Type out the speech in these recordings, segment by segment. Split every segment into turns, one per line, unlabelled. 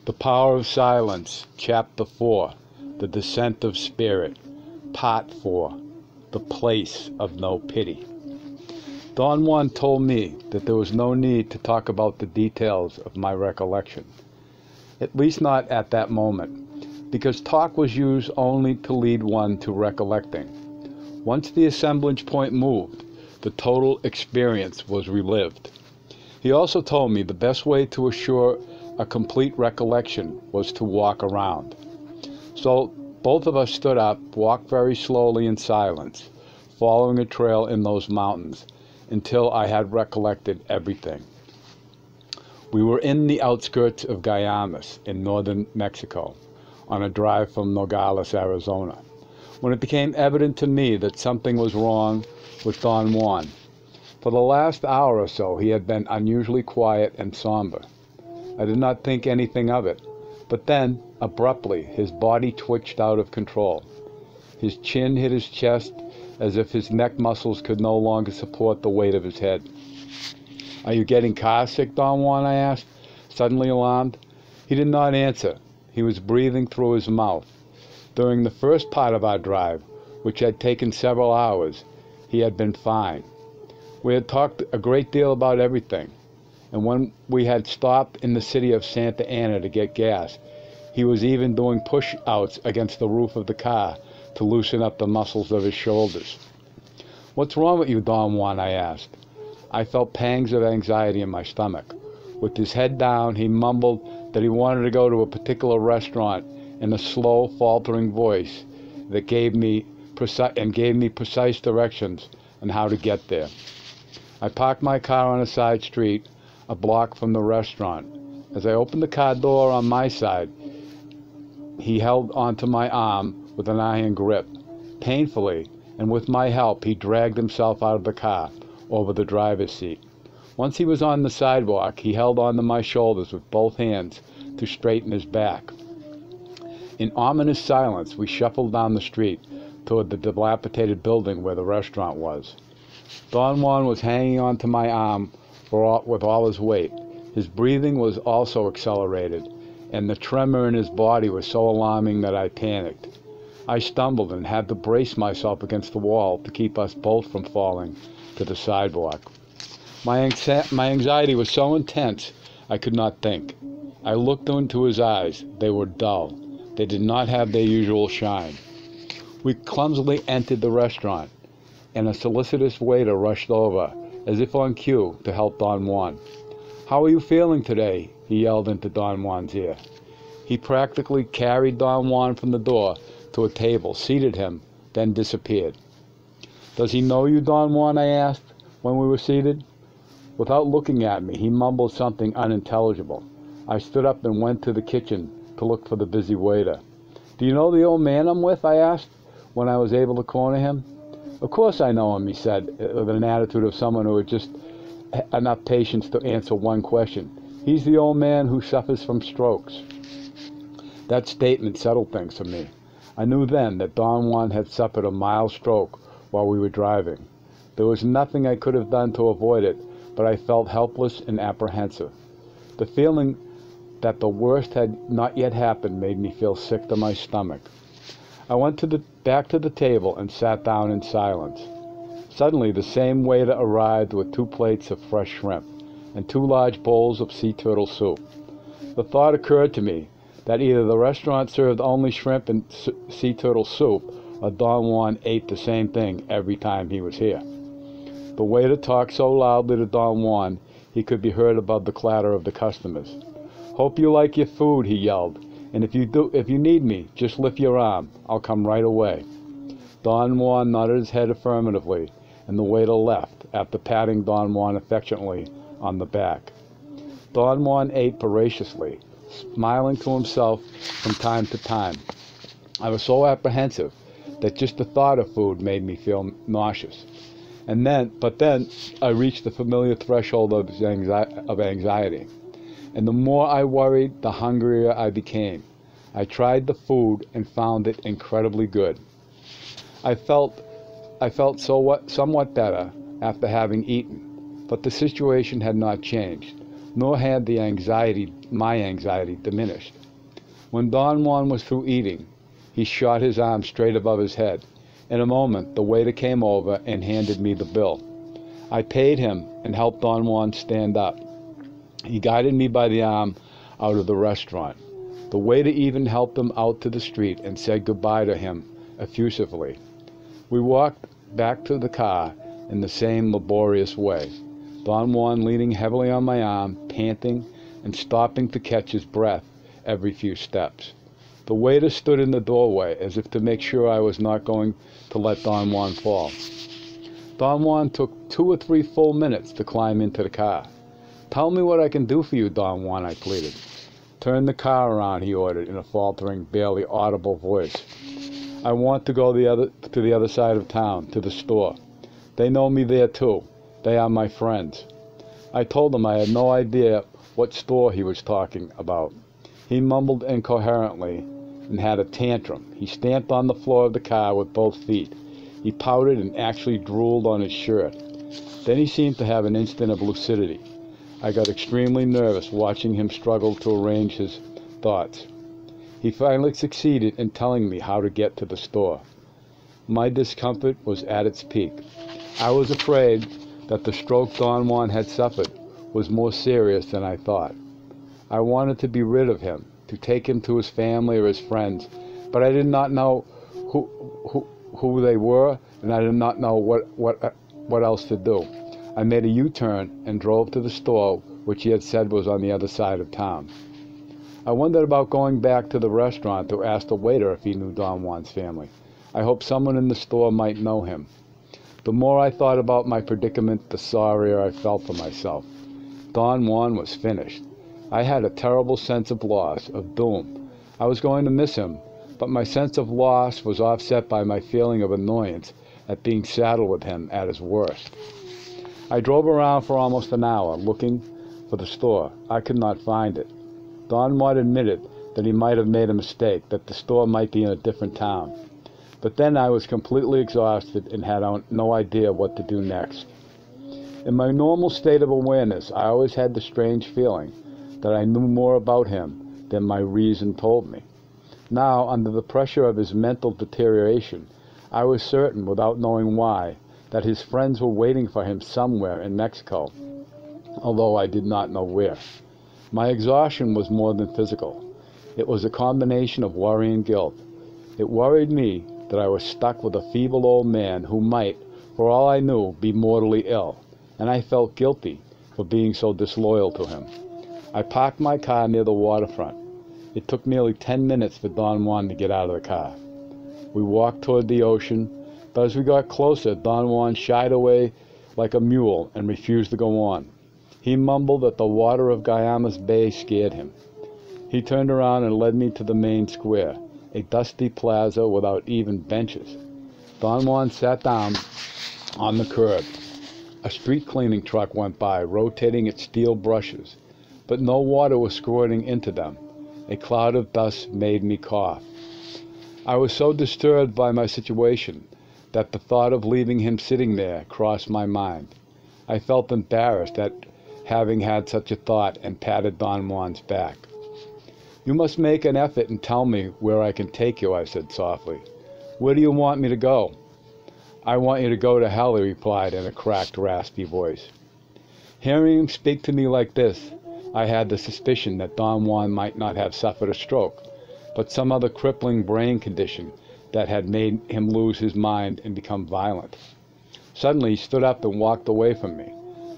The Power of Silence, Chapter 4, The Descent of Spirit, Part 4, The Place of No Pity. Don Juan told me that there was no need to talk about the details of my recollection, at least not at that moment, because talk was used only to lead one to recollecting. Once the assemblage point moved, the total experience was relived. He also told me the best way to assure a complete recollection was to walk around. So both of us stood up, walked very slowly in silence, following a trail in those mountains, until I had recollected everything. We were in the outskirts of Guaymas in northern Mexico, on a drive from Nogales, Arizona, when it became evident to me that something was wrong with Don Juan. For the last hour or so he had been unusually quiet and somber. I did not think anything of it, but then, abruptly, his body twitched out of control. His chin hit his chest as if his neck muscles could no longer support the weight of his head. "Are you getting car sick, Don Juan?" I asked, suddenly alarmed. He did not answer. He was breathing through his mouth. During the first part of our drive, which had taken several hours, he had been fine. We had talked a great deal about everything, and when we had stopped in the city of Santa Ana to get gas, he was even doing push-outs against the roof of the car to loosen up the muscles of his shoulders. "What's wrong with you, Don Juan?" I asked. I felt pangs of anxiety in my stomach. With his head down, he mumbled that he wanted to go to a particular restaurant in a slow, faltering voice that gave me precise directions on how to get there. I parked my car on a side street, a block from the restaurant. As I opened the car door on my side, he held onto my arm with an iron grip. Painfully, and with my help, he dragged himself out of the car, over the driver's seat. Once he was on the sidewalk, he held onto my shoulders with both hands to straighten his back. In ominous silence, we shuffled down the street toward the dilapidated building where the restaurant was. Don Juan was hanging onto my arm with all his weight. His breathing was also accelerated, and the tremor in his body was so alarming that I panicked. I stumbled and had to brace myself against the wall to keep us both from falling to the sidewalk. My anxiety was so intense I could not think. I looked into his eyes. They were dull. They did not have their usual shine. We clumsily entered the restaurant, and a solicitous waiter rushed over, as if on cue, to help Don Juan. "How are you feeling today?" he yelled into Don Juan's ear. He practically carried Don Juan from the door to a table, seated him, then disappeared. "Does he know you, Don Juan?" I asked, when we were seated. Without looking at me, he mumbled something unintelligible. I stood up and went to the kitchen to look for the busy waiter. "Do you know the old man I'm with?" I asked, when I was able to corner him. "Of course I know him," he said, with an attitude of someone who had just enough patience to answer one question. "He's the old man who suffers from strokes." That statement settled things for me. I knew then that Don Juan had suffered a mild stroke while we were driving. There was nothing I could have done to avoid it, but I felt helpless and apprehensive. The feeling that the worst had not yet happened made me feel sick to my stomach. I went back to the table and sat down in silence. Suddenly, the same waiter arrived with 2 plates of fresh shrimp and 2 large bowls of sea turtle soup. The thought occurred to me that either the restaurant served only shrimp and sea turtle soup, or Don Juan ate the same thing every time he was here. The waiter talked so loudly to Don Juan he could be heard above the clatter of the customers. "Hope you like your food," he yelled, "and if you need me, just lift your arm. I'll come right away." Don Juan nodded his head affirmatively, and the waiter left, after patting Don Juan affectionately on the back. Don Juan ate voraciously, smiling to himself from time to time. I was so apprehensive that just the thought of food made me feel nauseous. But then I reached the familiar threshold of anxiety. And the more I worried, the hungrier I became. I tried the food and found it incredibly good. I felt somewhat better after having eaten, but the situation had not changed. nor had my anxiety diminished. When Don Juan was through eating, he shot his arm straight above his head. In a moment, the waiter came over and handed me the bill. I paid him and helped Don Juan stand up. He guided me by the arm out of the restaurant. The waiter even helped him out to the street and said goodbye to him effusively. We walked back to the car in the same laborious way, Don Juan leaning heavily on my arm, panting and stopping to catch his breath every few steps. The waiter stood in the doorway as if to make sure I was not going to let Don Juan fall. Don Juan took 2 or 3 full minutes to climb into the car. "Tell me what I can do for you, Don Juan," I pleaded. "Turn the car around," he ordered in a faltering, barely audible voice. "I want to go to the other side of town, to the store. They know me there too. They are my friends." I told him I had no idea what store he was talking about. He mumbled incoherently and had a tantrum. He stamped on the floor of the car with both feet. He pouted and actually drooled on his shirt. Then he seemed to have an instant of lucidity. I got extremely nervous watching him struggle to arrange his thoughts. He finally succeeded in telling me how to get to the store. My discomfort was at its peak. I was afraid that the stroke Don Juan had suffered was more serious than I thought. I wanted to be rid of him, to take him to his family or his friends, but I did not know who they were, and I did not know what else to do. I made a U-turn and drove to the store, which he had said was on the other side of town. I wondered about going back to the restaurant to ask the waiter if he knew Don Juan's family. I hoped someone in the store might know him. The more I thought about my predicament, the sorrier I felt for myself. Don Juan was finished. I had a terrible sense of loss, of doom. I was going to miss him, but my sense of loss was offset by my feeling of annoyance at being saddled with him at his worst. I drove around for almost an hour, looking for the store. I could not find it. Don Juan admitted that he might have made a mistake, that the store might be in a different town. But then I was completely exhausted and had no idea what to do next. In my normal state of awareness, I always had the strange feeling that I knew more about him than my reason told me. Now, under the pressure of his mental deterioration, I was certain, without knowing why, that his friends were waiting for him somewhere in Mexico, although I did not know where. My exhaustion was more than physical. It was a combination of worry and guilt. It worried me that I was stuck with a feeble old man who might, for all I knew, be mortally ill, and I felt guilty for being so disloyal to him. I parked my car near the waterfront. It took nearly 10 minutes for Don Juan to get out of the car. We walked toward the ocean, but as we got closer, Don Juan shied away like a mule and refused to go on. He mumbled that the water of Guaymas Bay scared him. He turned around and led me to the main square, a dusty plaza without even benches. Don Juan sat down on the curb. A street cleaning truck went by, rotating its steel brushes, but no water was squirting into them. A cloud of dust made me cough. I was so disturbed by my situation that the thought of leaving him sitting there crossed my mind. I felt embarrassed at having had such a thought and patted Don Juan's back. "You must make an effort and tell me where I can take you," I said softly. "Where do you want me to go?" "I want you to go to hell," he replied in a cracked, raspy voice. Hearing him speak to me like this, I had the suspicion that Don Juan might not have suffered a stroke, but some other crippling brain condition that had made him lose his mind and become violent. Suddenly he stood up and walked away from me.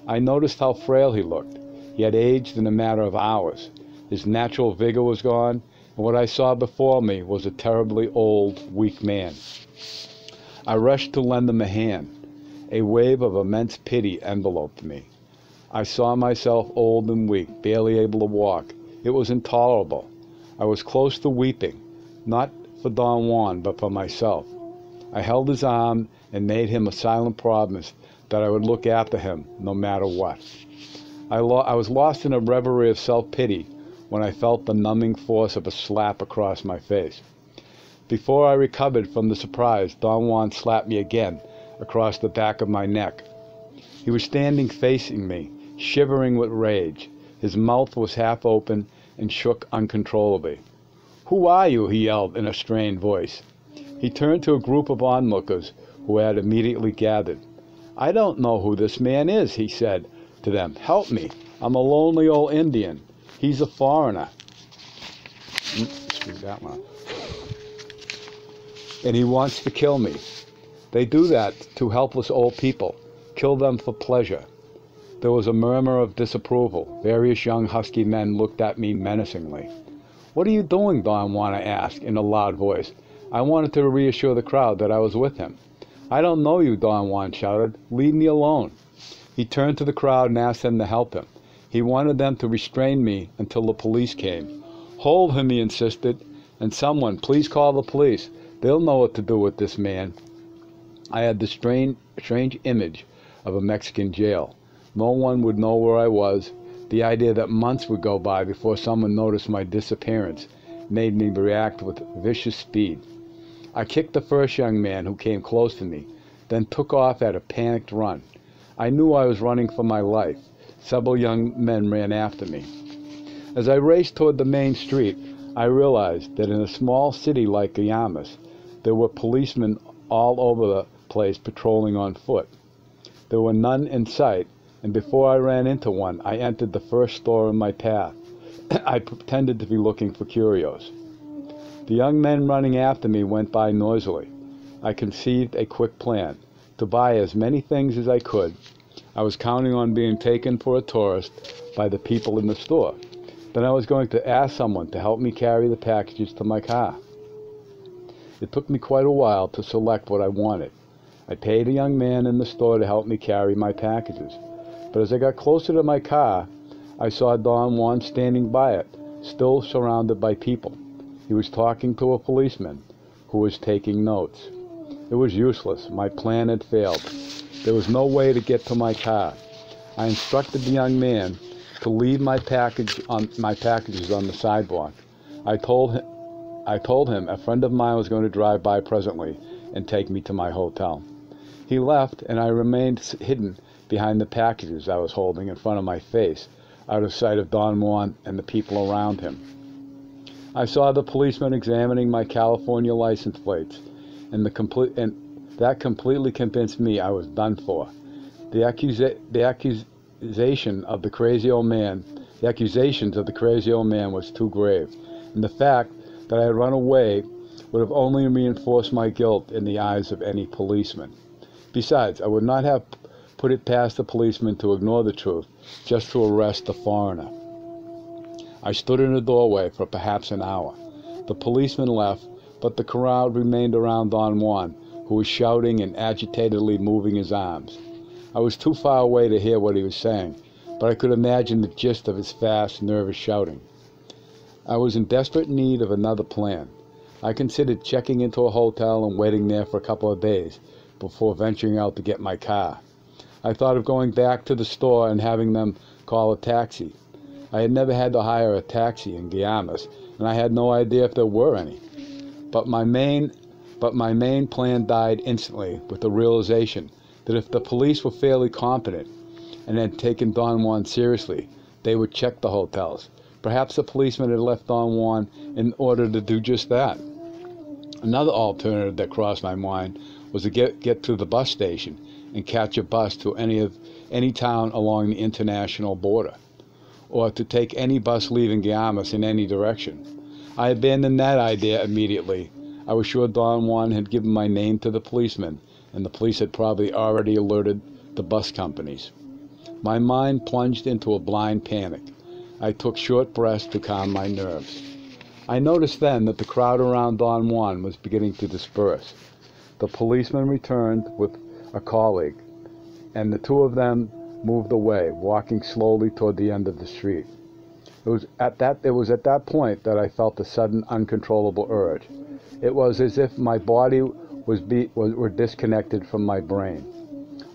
I noticed how frail he looked. He had aged in a matter of hours. His natural vigor was gone, and what I saw before me was a terribly old, weak man. I rushed to lend him a hand. A wave of immense pity enveloped me. I saw myself old and weak, barely able to walk. It was intolerable. I was close to weeping, not for Don Juan, but for myself. I held his arm and made him a silent promise that I would look after him no matter what. I was lost in a reverie of self-pity when I felt the numbing force of a slap across my face. Before I recovered from the surprise, Don Juan slapped me again across the back of my neck. He was standing facing me, shivering with rage. His mouth was half open and shook uncontrollably. "Who are you?" he yelled in a strained voice. He turned to a group of onlookers who had immediately gathered. "I don't know who this man is," he said to them. "Help me. I'm a lonely old Indian. He's a foreigner." Screw that one. "And he wants to kill me. They do that to helpless old people. Kill them for pleasure." There was a murmur of disapproval. Various young husky men looked at me menacingly. "What are you doing?" Don Juan asked in a loud voice. I wanted to reassure the crowd that I was with him. "I don't know you," Don Juan shouted. "Leave me alone." He turned to the crowd and asked them to help him. He wanted them to restrain me until the police came. "Hold him," he insisted, "and someone, please call the police. They'll know what to do with this man." I had the strange image of a Mexican jail. No one would know where I was. The idea that months would go by before someone noticed my disappearance made me react with vicious speed. I kicked the first young man who came close to me, then took off at a panicked run. I knew I was running for my life. Several young men ran after me. As I raced toward the main street, I realized that in a small city like Guaymas, there were policemen all over the place patrolling on foot. There were none in sight, and before I ran into one, I entered the first store in my path. I pretended to be looking for curios. The young men running after me went by noisily. I conceived a quick plan, to buy as many things as I could. I was counting on being taken for a tourist by the people in the store. Then I was going to ask someone to help me carry the packages to my car. It took me quite a while to select what I wanted. I paid a young man in the store to help me carry my packages. But as I got closer to my car, I saw Don Juan standing by it, still surrounded by people. He was talking to a policeman who was taking notes. It was useless. My plan had failed. There was no way to get to my car. I instructed the young man to leave my packages on the sidewalk. I told him a friend of mine was going to drive by presently and take me to my hotel. He left, and I remained hidden behind the packages I was holding in front of my face, out of sight of Don Juan and the people around him. I saw the policeman examining my California license plates, and that completely convinced me I was done for. The accusations of the crazy old man was too grave, and the fact that I had run away would have only reinforced my guilt in the eyes of any policeman. Besides, I would not have put it past the policeman to ignore the truth, just to arrest the foreigner. I stood in the doorway for perhaps an hour. The policeman left, but the crowd remained around Don Juan, who was shouting and agitatedly moving his arms. I was too far away to hear what he was saying, but I could imagine the gist of his fast, nervous shouting. I was in desperate need of another plan. I considered checking into a hotel and waiting there for a couple of days before venturing out to get my car. I thought of going back to the store and having them call a taxi. I had never had to hire a taxi in Guaymas, and I had no idea if there were any. But my main plan died instantly with the realization that if the police were fairly competent and had taken Don Juan seriously, they would check the hotels. Perhaps the policeman had left Don Juan in order to do just that. Another alternative that crossed my mind was to get to the bus station and catch a bus to any town along the international border, or to take any bus leaving Guaymas in any direction. I abandoned that idea immediately. I was sure Don Juan had given my name to the policeman, and the police had probably already alerted the bus companies. My mind plunged into a blind panic. I took short breaths to calm my nerves. I noticed then that the crowd around Don Juan was beginning to disperse. The policeman returned with a colleague, and the two of them moved away, walking slowly toward the end of the street. It was at that point that I felt a sudden, uncontrollable urge. It was as if my body were disconnected from my brain.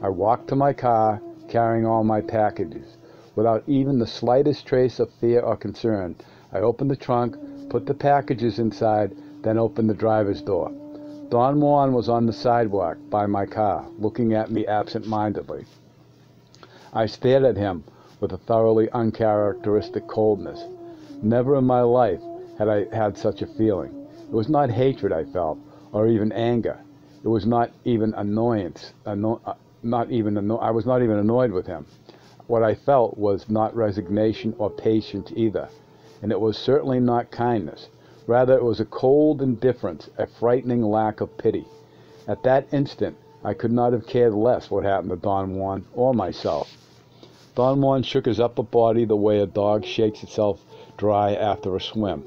I walked to my car, carrying all my packages. Without even the slightest trace of fear or concern, I opened the trunk, put the packages inside, then opened the driver's door. Don Juan was on the sidewalk by my car, looking at me absent-mindedly. I stared at him, with a thoroughly uncharacteristic coldness. Never in my life had I had such a feeling. It was not hatred I felt, or even anger. It was not even annoyance. I was not even annoyed with him. What I felt was not resignation or patience either, and it was certainly not kindness. Rather, it was a cold indifference, a frightening lack of pity. At that instant, I could not have cared less what happened to Don Juan or myself. Don Juan shook his upper body the way a dog shakes itself dry after a swim.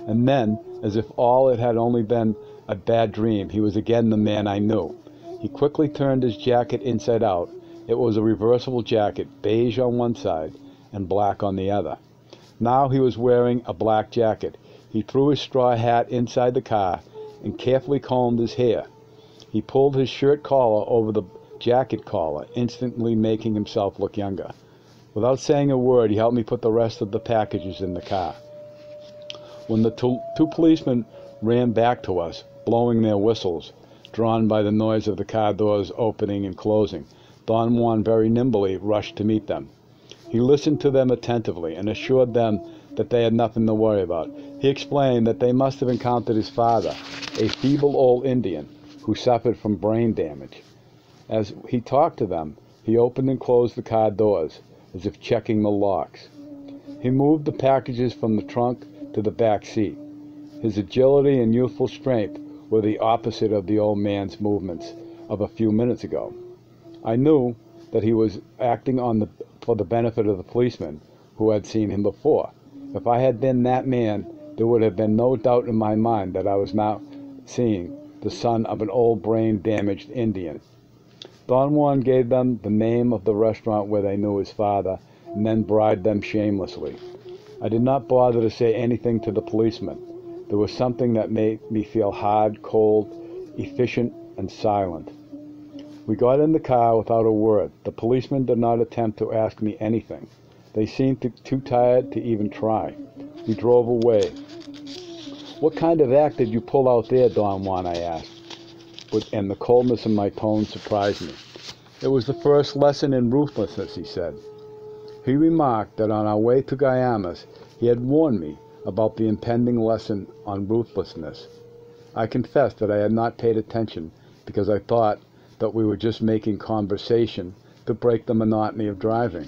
And then, as if all it had only been a bad dream, he was again the man I knew. He quickly turned his jacket inside out. It was a reversible jacket, beige on one side and black on the other. Now he was wearing a black jacket. He threw his straw hat inside the car and carefully combed his hair. He pulled his shirt collar over the jacket collar, instantly making himself look younger. Without saying a word, he helped me put the rest of the packages in the car. When the two policemen ran back to us, blowing their whistles, drawn by the noise of the car doors opening and closing, Don Juan very nimbly rushed to meet them. He listened to them attentively and assured them that they had nothing to worry about. He explained that they must have encountered his father, a feeble old Indian who suffered from brain damage. As he talked to them, he opened and closed the car doors, as if checking the locks. He moved the packages from the trunk to the back seat. His agility and youthful strength were the opposite of the old man's movements of a few minutes ago. I knew that he was acting for the benefit of the policemen who had seen him before. If I had been that man, there would have been no doubt in my mind that I was now seeing the son of an old brain-damaged Indian. Don Juan gave them the name of the restaurant where they knew his father, and then bribed them shamelessly. I did not bother to say anything to the policeman. There was something that made me feel hard, cold, efficient, and silent. We got in the car without a word. The policemen did not attempt to ask me anything. They seemed too tired to even try. We drove away. "What kind of act did you pull out there, Don Juan?" I asked, and the coldness in my tone surprised me. "It was the first lesson in ruthlessness," he said. He remarked that on our way to Guaymas, he had warned me about the impending lesson on ruthlessness. I confessed that I had not paid attention because I thought that we were just making conversation to break the monotony of driving.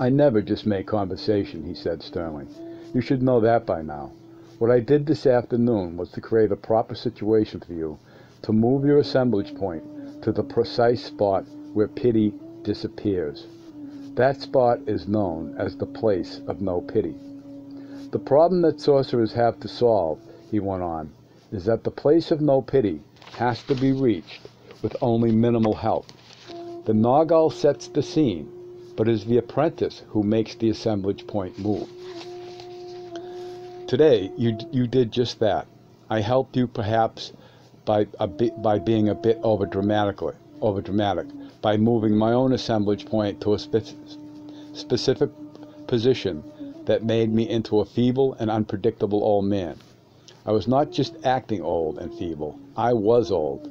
"I never just make conversation," he said sternly. "You should know that by now. What I did this afternoon was to create a proper situation for you to move your assemblage point to the precise spot where pity disappears. That spot is known as the place of no pity. The problem that sorcerers have to solve," he went on, "is that the place of no pity has to be reached with only minimal help. The Nagal sets the scene, but it is the apprentice who makes the assemblage point move. Today, you did just that. I helped you perhaps by being a bit overdramatic, by moving my own assemblage point to a specific position that made me into a feeble and unpredictable old man. I was not just acting old and feeble, I was old."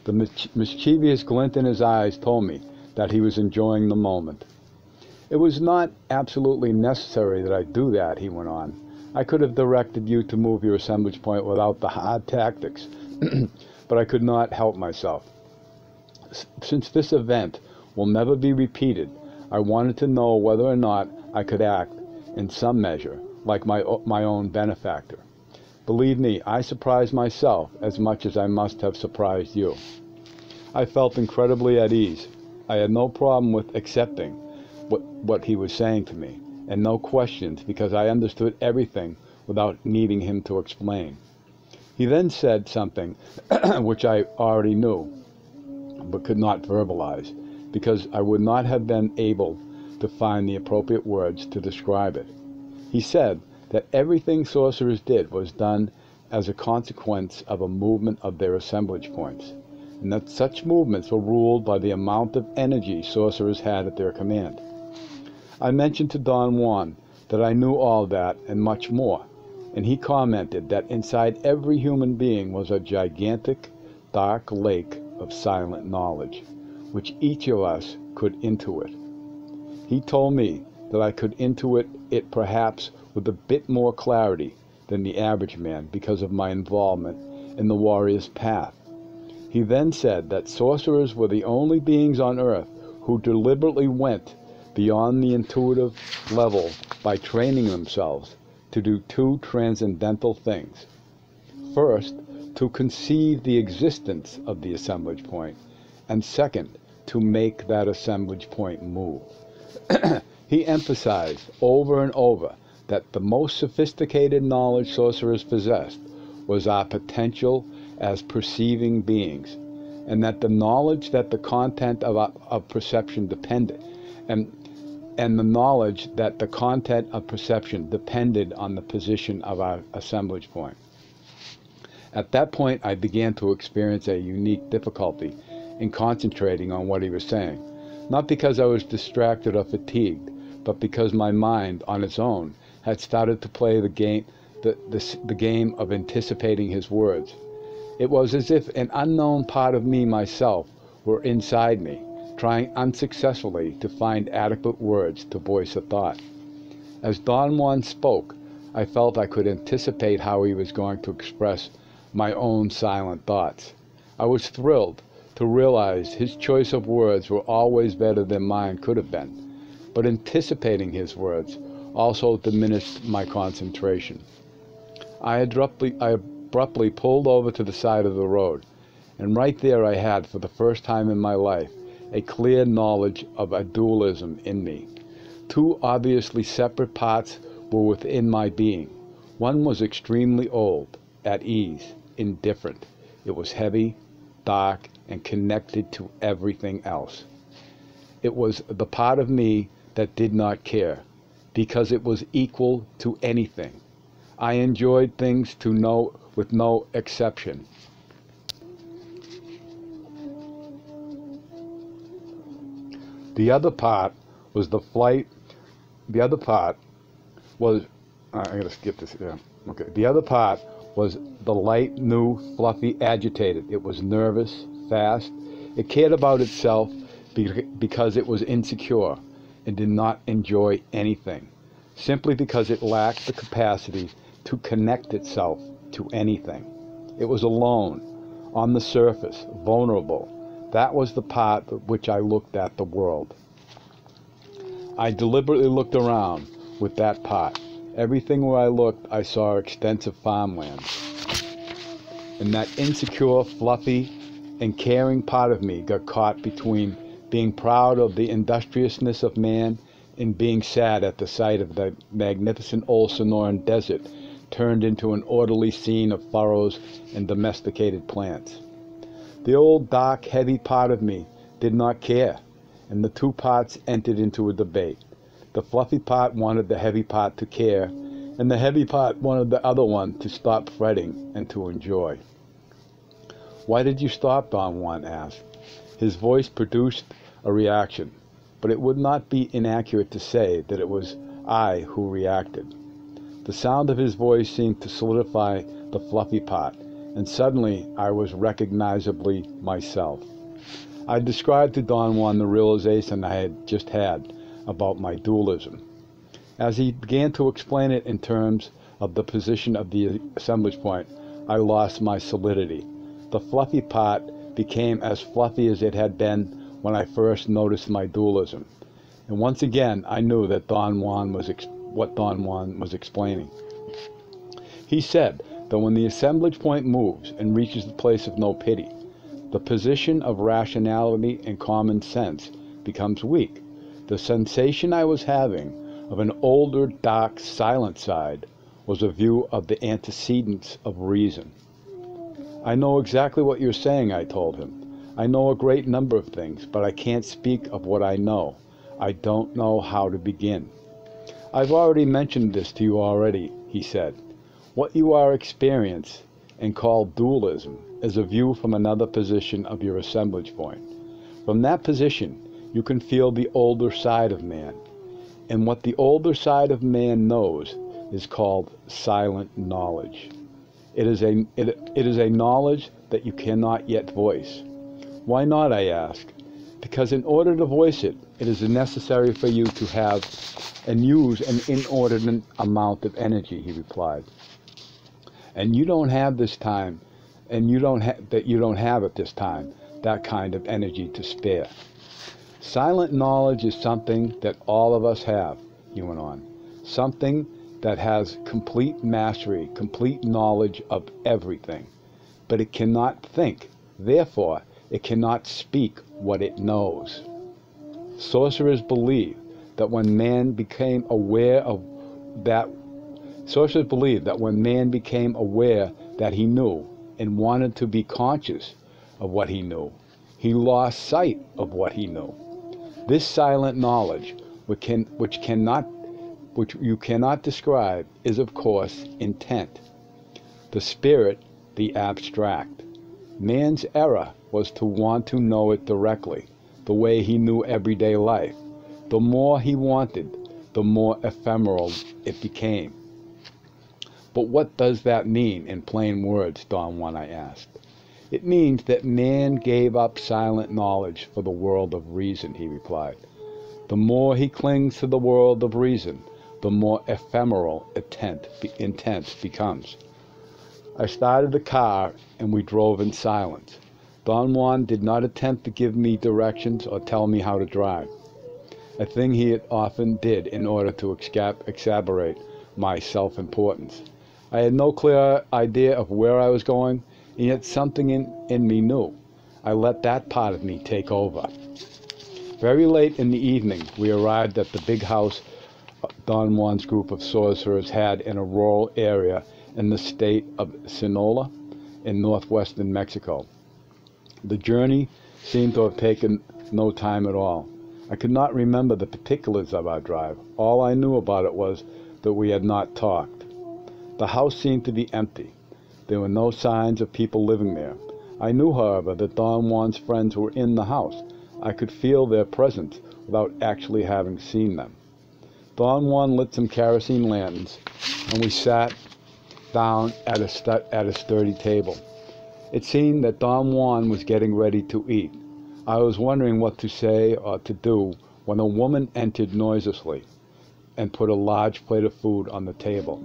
The mischievous glint in his eyes told me that he was enjoying the moment. "It was not absolutely necessary that I do that," he went on. "I could have directed you to move your assemblage point without the hard tactics, but I could not help myself. Since this event will never be repeated, I wanted to know whether or not I could act, in some measure, like my own benefactor. Believe me, I surprised myself as much as I must have surprised you." I felt incredibly at ease. I had no problem with accepting what he was saying to me, and no questions, because I understood everything without needing him to explain. He then said something which I already knew, but could not verbalize, because I would not have been able to find the appropriate words to describe it. He said that everything sorcerers did was done as a consequence of a movement of their assemblage points, and that such movements were ruled by the amount of energy sorcerers had at their command. I mentioned to Don Juan that I knew all that and much more, and he commented that inside every human being was a gigantic, dark lake of silent knowledge, which each of us could intuit. He told me that I could intuit it perhaps with a bit more clarity than the average man because of my involvement in the warrior's path. He then said that sorcerers were the only beings on earth who deliberately went beyond the intuitive level by training themselves to do two transcendental things. First, to conceive the existence of the assemblage point, and second, to make that assemblage point move. He emphasized over and over that the most sophisticated knowledge sorcerers possessed was our potential as perceiving beings, and that the knowledge that the content of perception depended, and the knowledge that the content of perception depended on the position of our assemblage point. At that point, I began to experience a unique difficulty in concentrating on what he was saying, not because I was distracted or fatigued, but because my mind, on its own, had started to play the game of anticipating his words. It was as if an unknown part of me myself were inside me, trying unsuccessfully to find adequate words to voice a thought. As Don Juan spoke, I felt I could anticipate how he was going to express my own silent thoughts. I was thrilled to realize his choice of words were always better than mine could have been, but anticipating his words also diminished my concentration. I abruptly pulled over to the side of the road, and right there I had, for the first time in my life, a clear knowledge of a dualism in me. Two obviously separate parts were within my being. One was extremely old, at ease, indifferent. It was heavy, dark, and connected to everything else. It was the part of me that did not care, because it was equal to anything. I enjoyed things with no exception. The other part was I gotta skip this, yeah. Okay. The other part was the light, new, fluffy, agitated. It was nervous, fast. It cared about itself because it was insecure and did not enjoy anything, simply because it lacked the capacity to connect itself to anything. It was alone, on the surface, vulnerable. That was the part with which I looked at the world. I deliberately looked around with that part. Everything where I looked, I saw extensive farmland. And that insecure, fluffy, and caring part of me got caught between being proud of the industriousness of man and being sad at the sight of the magnificent old Sonoran desert turned into an orderly scene of furrows and domesticated plants. The old, dark, heavy part of me did not care, and the two parts entered into a debate. The fluffy part wanted the heavy part to care, and the heavy part wanted the other one to stop fretting and to enjoy. "Why did you stop?" Don Juan asked. His voice produced a reaction, but it would not be inaccurate to say that it was I who reacted. The sound of his voice seemed to solidify the fluffy part, and suddenly I was recognizably myself. I described to Don Juan the realization I had just had about my dualism. As he began to explain it in terms of the position of the assemblage point, I lost my solidity. The fluffy part became as fluffy as it had been when I first noticed my dualism. And once again, I knew that what Don Juan was explaining. He said that when the assemblage point moves and reaches the place of no pity, the position of rationality and common sense becomes weak. The sensation I was having of an older, dark, silent side was a view of the antecedents of reason. "I know exactly what you're saying," I told him. "I know a great number of things, but I can't speak of what I know. I don't know how to begin." "I've already mentioned this to you already," he said. "What you are experiencing and call dualism is a view from another position of your assemblage point. From that position, you can feel the older side of man. And what the older side of man knows is called silent knowledge. It is a knowledge that you cannot yet voice." "Why not?" I asked. Because in order to voice it, it is necessary for you to have and use an inordinate amount of energy, he replied. And you don't have this time, and you don't have at this time that kind of energy to spare. Silent knowledge is something that all of us have, he went on. Something that has complete mastery, complete knowledge of everything. But it cannot think. Therefore, it cannot speak what it knows. Sorcerers believe that when man became aware that he knew and wanted to be conscious of what he knew, he lost sight of what he knew. This silent knowledge, which you cannot describe, is of course intent. The spirit, the abstract. Man's error was to want to know it directly, the way he knew everyday life. The more he wanted, the more ephemeral it became. But what does that mean in plain words, Don Juan, I asked. It means that man gave up silent knowledge for the world of reason, he replied. The more he clings to the world of reason, the more ephemeral intent becomes. I started the car and we drove in silence. Don Juan did not attempt to give me directions or tell me how to drive, a thing he often did in order to exacerbate my self-importance. I had no clear idea of where I was going, and yet something in me knew. I let that part of me take over. Very late in the evening, we arrived at the big house Don Juan's group of sorcerers had in a rural area in the state of Sinaloa in northwestern Mexico. The journey seemed to have taken no time at all. I could not remember the particulars of our drive. All I knew about it was that we had not talked. The house seemed to be empty. There were no signs of people living there. I knew, however, that Don Juan's friends were in the house. I could feel their presence without actually having seen them. Don Juan lit some kerosene lanterns, and we sat down at a sturdy table. It seemed that Don Juan was getting ready to eat. I was wondering what to say or to do when a woman entered noiselessly and put a large plate of food on the table.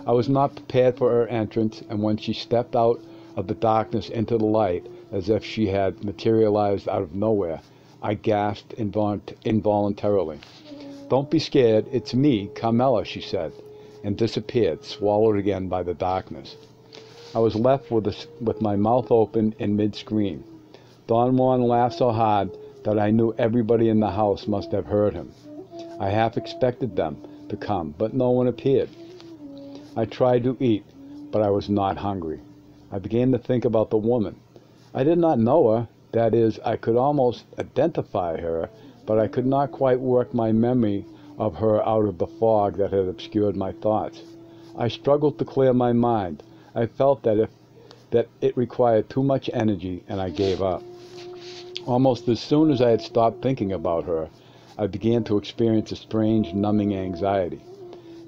I was not prepared for her entrance, and when she stepped out of the darkness into the light, as if she had materialized out of nowhere, I gasped involuntarily. "Don't be scared, it's me, Carmela," she said, and disappeared, swallowed again by the darkness. I was left with my mouth open in mid-scream. Don Juan laughed so hard that I knew everybody in the house must have heard him. I half expected them to come, but no one appeared. I tried to eat, but I was not hungry. I began to think about the woman. I did not know her. That is, I could almost identify her, but I could not quite work my memory of her out of the fog that had obscured my thoughts. I struggled to clear my mind. I felt that it required too much energy, and I gave up. Almost as soon as I had stopped thinking about her, I began to experience a strange, numbing anxiety.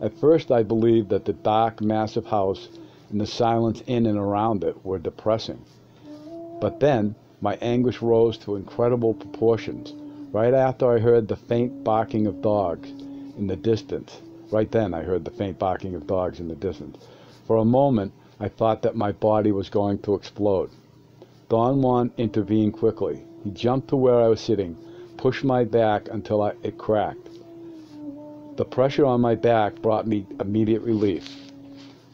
At first I believed that the dark, massive house and the silence in and around it were depressing. But then my anguish rose to incredible proportions. Right after I heard the faint barking of dogs in the distance. Right then I heard the faint barking of dogs in the distance. For a moment, I thought that my body was going to explode. Don Juan intervened quickly. He jumped to where I was sitting, pushed my back until it cracked. The pressure on my back brought me immediate relief.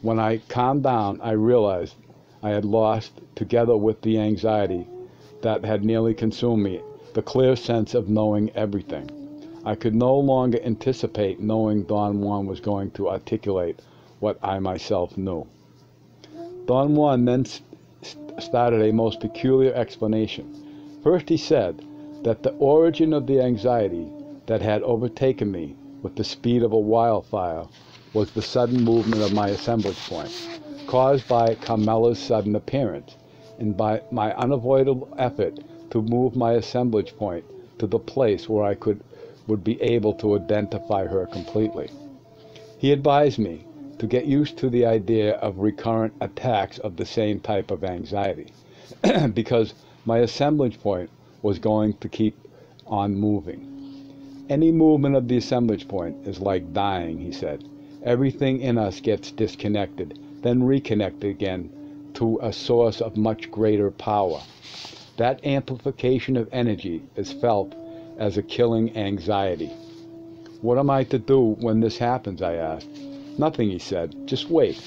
When I calmed down, I realized I had lost, together with the anxiety that had nearly consumed me, the clear sense of knowing everything. I could no longer anticipate knowing Don Juan was going to articulate what I myself knew. Don Juan then started a most peculiar explanation. First he said that the origin of the anxiety that had overtaken me with the speed of a wildfire was the sudden movement of my assemblage point, caused by Carmela's sudden appearance, and by my unavoidable effort to move my assemblage point to the place where I would be able to identify her completely. He advised me to get used to the idea of recurrent attacks of the same type of anxiety, because my assemblage point was going to keep on moving. Any movement of the assemblage point is like dying, he said. Everything in us gets disconnected, then reconnected again to a source of much greater power. That amplification of energy is felt as a killing anxiety. What am I to do when this happens, I asked. Nothing, he said. Just wait.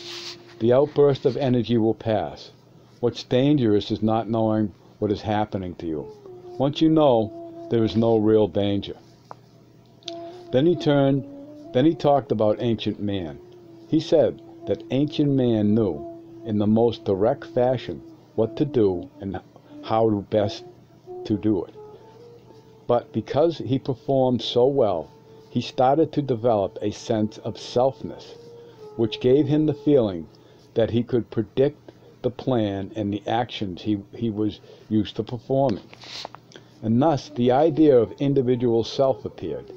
The outburst of energy will pass. What's dangerous is not knowing what is happening to you. Once you know, there is no real danger. Then he talked about ancient man. He said that ancient man knew, in the most direct fashion, what to do and how best to do it. But because he performed so well, he started to develop a sense of selfness, which gave him the feeling that he could predict the plan and the actions he was used to performing. And thus the idea of individual self appeared,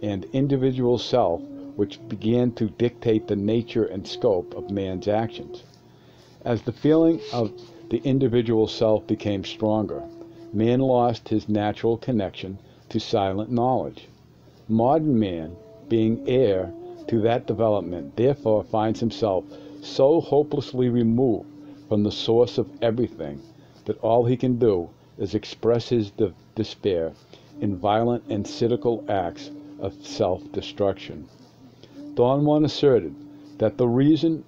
and individual self which began to dictate the nature and scope of man's actions. As the feeling of the individual self became stronger, man lost his natural connection to silent knowledge. Modern man, being heir to that development, therefore finds himself so hopelessly removed from the source of everything that all he can do is express his despair in violent and cynical acts of self-destruction. Don Juan asserted that the reason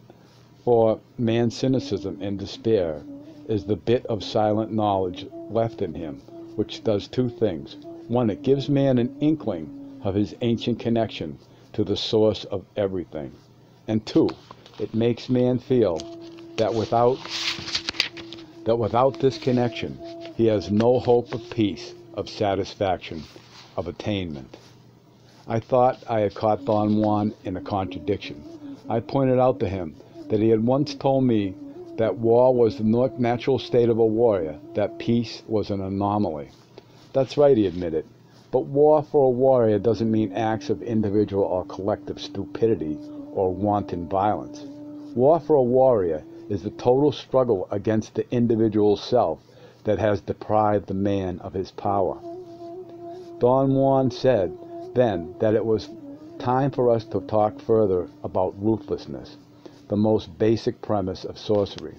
for man's cynicism and despair is the bit of silent knowledge left in him, which does two things. One, it gives man an inkling of his ancient connection to the source of everything. And two, it makes man feel that without this connection, he has no hope of peace, of satisfaction, of attainment. I thought I had caught Don Juan in a contradiction. I pointed out to him that he had once told me that war was the natural state of a warrior, that peace was an anomaly. That's right, he admitted. But war for a warrior doesn't mean acts of individual or collective stupidity or wanton violence. War for a warrior is the total struggle against the individual self that has deprived the man of his power. Don Juan said then that it was time for us to talk further about ruthlessness, the most basic premise of sorcery.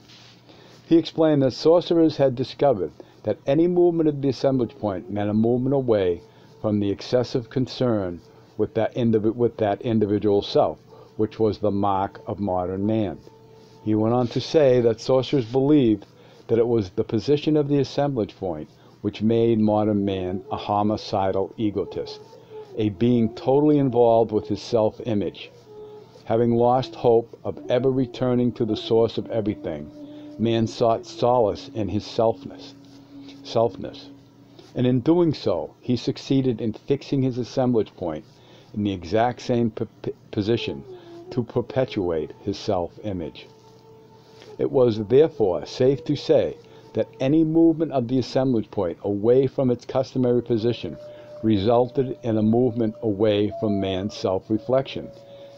He explained that sorcerers had discovered that any movement of the assemblage point meant a movement away from the excessive concern with that individual self, which was the mark of modern man. He went on to say that sorcerers believed that it was the position of the assemblage point which made modern man a homicidal egotist, a being totally involved with his self-image. Having lost hope of ever returning to the source of everything, man sought solace in his selfness. And in doing so, he succeeded in fixing his assemblage point in the exact same position to perpetuate his self-image. It was therefore safe to say that any movement of the assemblage point away from its customary position resulted in a movement away from man's self-reflection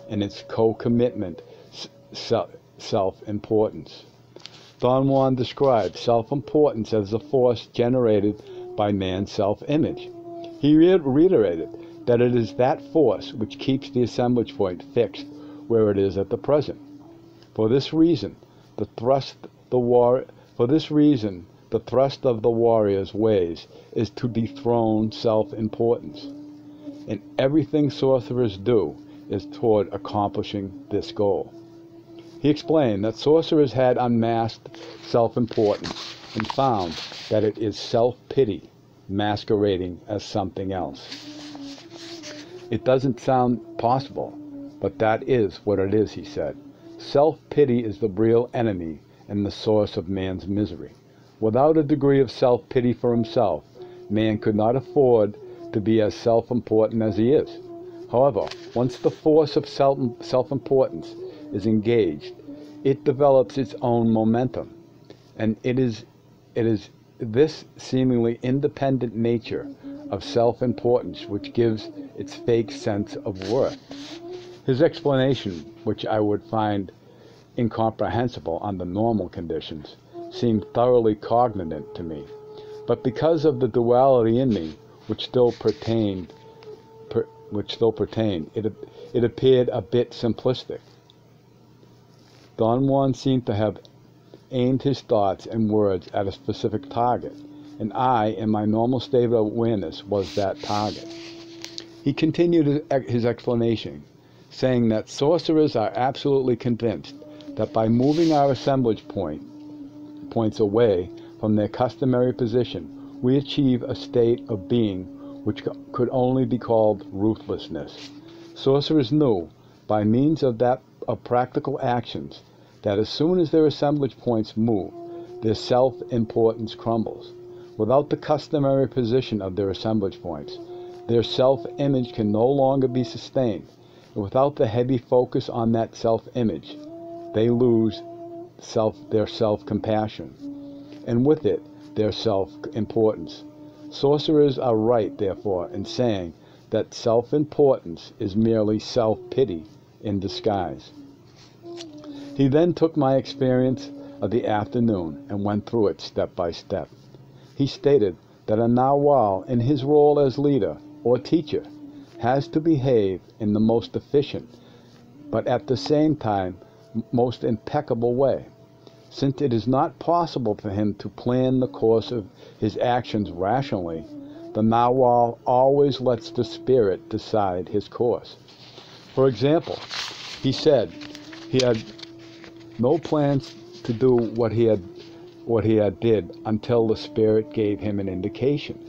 and its co-commitment self-importance. Don Juan described self-importance as a force generated by man's self-image. He reiterated that it is that force which keeps the assemblage point fixed where it is at the present. For this reason, the thrust of the warrior's ways is to dethrone self-importance. And everything sorcerers do is toward accomplishing this goal. He explained that sorcerers had unmasked self-importance and found that it is self-pity masquerading as something else. It doesn't sound possible, but that is what it is, he said. Self-pity is the real enemy and the source of man's misery. Without a degree of self-pity for himself, man could not afford to be as self-important as he is. However, once the force of self-importance is engaged, it develops its own momentum, and it is this seemingly independent nature of self-importance which gives its fake sense of worth. His explanation, which I would find incomprehensible under normal conditions, seemed thoroughly cognate to me, But because of the duality in me, which still pertained, it appeared a bit simplistic. Don Juan seemed to have aimed his thoughts and words at a specific target, and I, in my normal state of awareness, was that target. He continued his explanation, saying that sorcerers are absolutely convinced that by moving our assemblage points away from their customary position, we achieve a state of being which could only be called ruthlessness. Sorcerers knew, by means of practical actions, that as soon as their assemblage points move, their self-importance crumbles. Without the customary position of their assemblage points, their self-image can no longer be sustained, and without the heavy focus on that self-image, they lose their self-compassion, and with it, their self-importance. Sorcerers are right, therefore, in saying that self-importance is merely self-pity in disguise. He then took my experience of the afternoon and went through it step by step. He stated that a Nawal, in his role as leader or teacher, has to behave in the most efficient, but at the same time, most impeccable way. Since it is not possible for him to plan the course of his actions rationally, the Nawal always lets the spirit decide his course. For example, he said he had no plans to do what he had did until the spirit gave him an indication.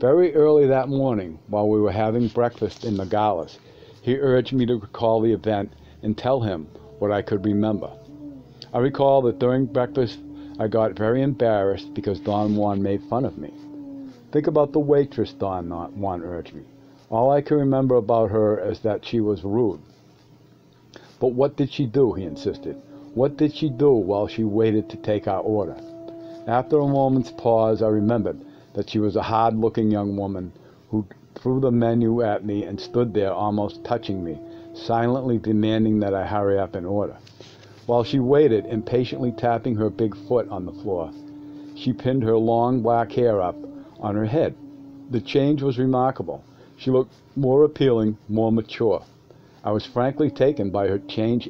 Very early that morning, while we were having breakfast in Nogales, he urged me to recall the event and tell him what I could remember. I recall that during breakfast I got very embarrassed because Don Juan made fun of me. Think about the waitress, Don Juan urged me. All I can remember about her is that she was rude. But what did she do, he insisted. What did she do while she waited to take our order? After a moment's pause, I remembered that she was a hard-looking young woman who threw the menu at me and stood there almost touching me, silently demanding that I hurry up and order. While she waited, impatiently tapping her big foot on the floor, she pinned her long black hair up on her head. The change was remarkable. She looked more appealing, more mature. I was frankly taken by the change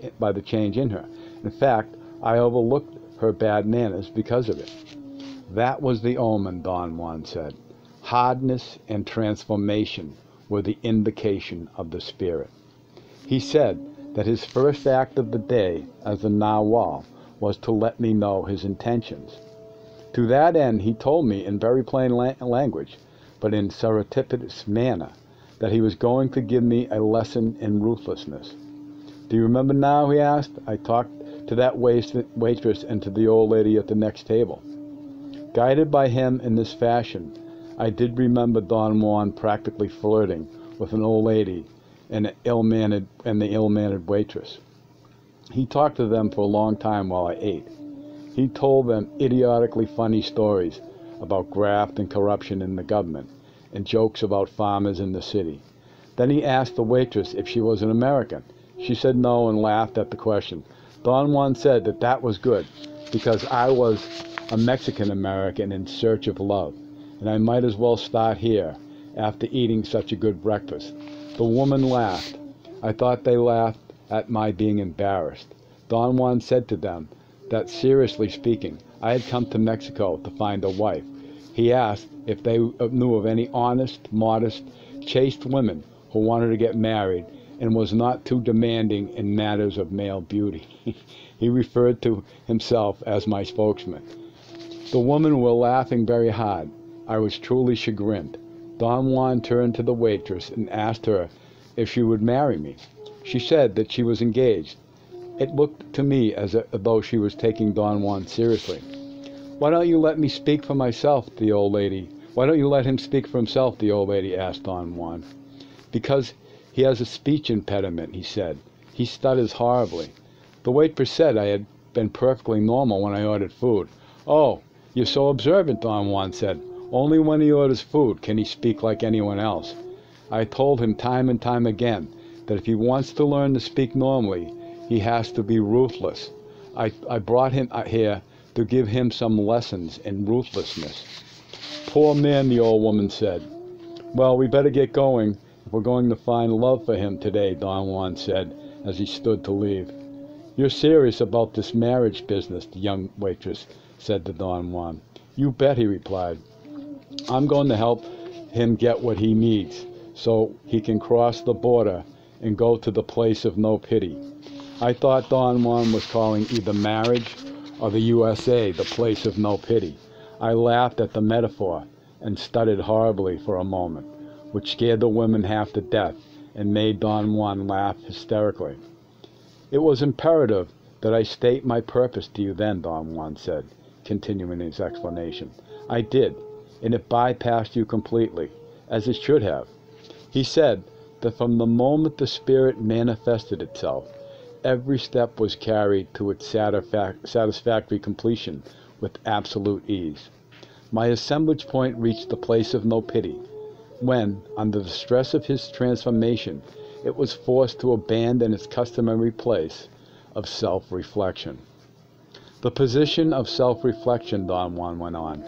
in her. In fact, I overlooked her bad manners because of it. That was the omen, Don Juan said. Hardness and transformation were the invocation of the spirit. He said that his first act of the day as a Nawal was to let me know his intentions. To that end, he told me in very plain language, but in surreptitious manner, that he was going to give me a lesson in ruthlessness. Do you remember now, he asked? I talked to that waitress and to the old lady at the next table. Guided by him in this fashion, I did remember Don Juan practically flirting with an old lady and the ill-mannered waitress. He talked to them for a long time while I ate. He told them idiotically funny stories about graft and corruption in the government and jokes about farmers in the city. Then he asked the waitress if she was an American. She said no and laughed at the question. Don Juan said that that was good because I was a Mexican-American in search of love, and I might as well start here after eating such a good breakfast. The woman laughed. I thought they laughed at my being embarrassed. Don Juan said to them that, seriously speaking, I had come to Mexico to find a wife. He asked if they knew of any honest, modest, chaste women who wanted to get married and was not too demanding in matters of male beauty. He referred to himself as my spokesman. The women were laughing very hard. I was truly chagrined. Don Juan turned to the waitress and asked her if she would marry me. She said that she was engaged. It looked to me as though she was taking Don Juan seriously. Why don't you let me speak for myself, the old lady? Why don't you let him speak for himself, the old lady asked Don Juan. Because he has a speech impediment, he said. He stutters horribly. The waitress said I had been perfectly normal when I ordered food. Oh, you're so observant, Don Juan said. Only when he orders food can he speak like anyone else. I told him time and time again that if he wants to learn to speak normally, he has to be ruthless. I brought him here to give him some lessons in ruthlessness. Poor man, the old woman said. Well, we better get going if we're going to find love for him today, Don Juan said as he stood to leave. You're serious about this marriage business, the young waitress said to Don Juan. You bet, he replied. I'm going to help him get what he needs so he can cross the border and go to the place of no pity. I thought Don Juan was calling either marriage or the USA the place of no pity. I laughed at the metaphor and stuttered horribly for a moment, which scared the women half to death and made Don Juan laugh hysterically. It was imperative that I state my purpose to you then, Don Juan said, continuing his explanation. I did, and it bypassed you completely, as it should have. He said that from the moment the spirit manifested itself, every step was carried to its satisfactory completion with absolute ease. My assemblage point reached the place of no pity, when, under the stress of his transformation, it was forced to abandon its customary place of self-reflection. The position of self-reflection, Don Juan went on,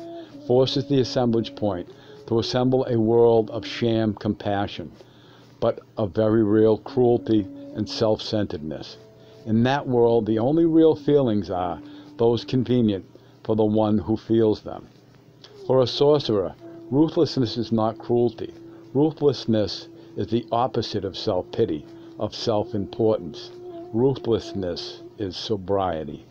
forces the assemblage point to assemble a world of sham compassion, but of very real cruelty and self-centeredness. In that world, the only real feelings are those convenient for the one who feels them. For a sorcerer, ruthlessness is not cruelty. Ruthlessness is the opposite of self-pity, of self-importance. Ruthlessness is sobriety.